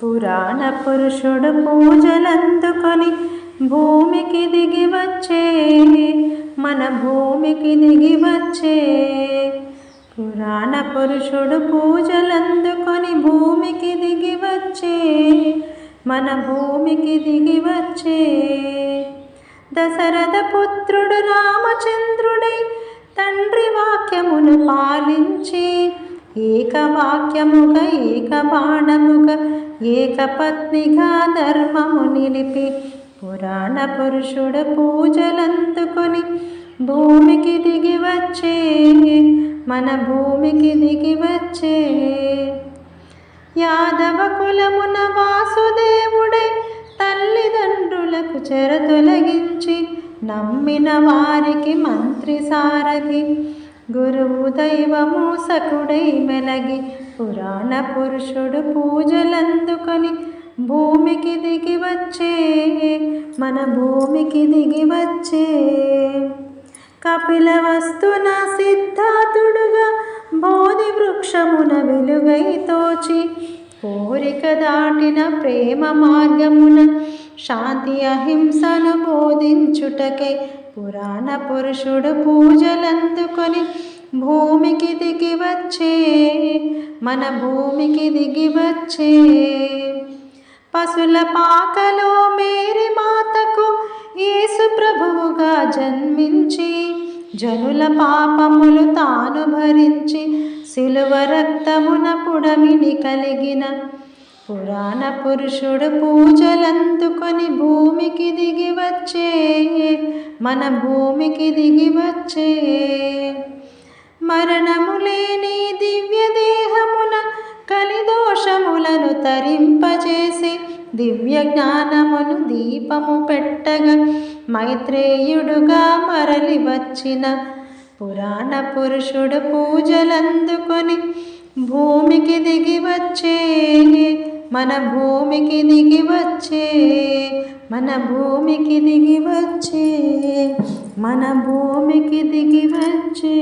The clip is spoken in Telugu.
పురాణ పురుషుడు పూజలందుకొని భూమికి దిగి వచ్చే, మన భూమికి దిగి వచ్చే. పురాణ పురుషుడు పూజలందుకొని భూమికి దిగి వచ్చే, మన భూమికి దిగి వచ్చే. దశరథ పుత్రుడు రామచంద్రుడై తండ్రి వాక్యమును పాలించి, ఏకవాక్యముగా ఏకబాణముగా ఏకపత్నిగా ధర్మము నిలిపి, పురాణ పురుషుడు పూజలందుకొని భూమికి దిగి వచ్చే, మన భూమికి దిగి వచ్చే. యాదవ కులమున వాసుదేవుడై తల్లిదండ్రులకు చెర తొలగించి, నమ్మిన వారికి మంత్రి సారథి గురువు దైవము సకుడై మెలగి, పురాణ పురుషుడు పూజలందుకొని భూమికి దిగి వచ్చే, మన భూమికి దిగి వచ్చే. కపిలవస్తున సిద్ధార్థుడుగా బోధి వృక్షమున వెలుగై తోచి, కోరిక దాటిన ప్రేమ మార్గమున శాంతి అహింసను బోధించుటకై, పురాణ పురుషుడు పూజలందుకొని భూమికి దిగి వచ్చే, మన భూమికి దిగి వచ్చే. పశుల పాకలో మేరీ మాతకు యేసు ప్రభువుగా జన్మించి, జనుల పాపములు తాను భరించి, సిలువ రక్తమున పుడమిని కలిగిన, పురాణ పురుషుడు పూజలందుకొని భూమికి దిగి వచ్చే, మన భూమికి దిగి వచ్చే. మరణము లేని దివ్య దేహమున కలిదోషములను తరింపజేసి, దివ్య జ్ఞానమును దీపము పెట్టగా మైత్రేయుడుగా మరలి వచ్చిన, పురాణ పురుషుడు పూజలందుకొని భూమికి దిగి వచ్చే, మన భూమికి దిగి వచ్చే, మన భూమికి దిగి వచ్చే, మన భూమికి దిగి వచ్చే.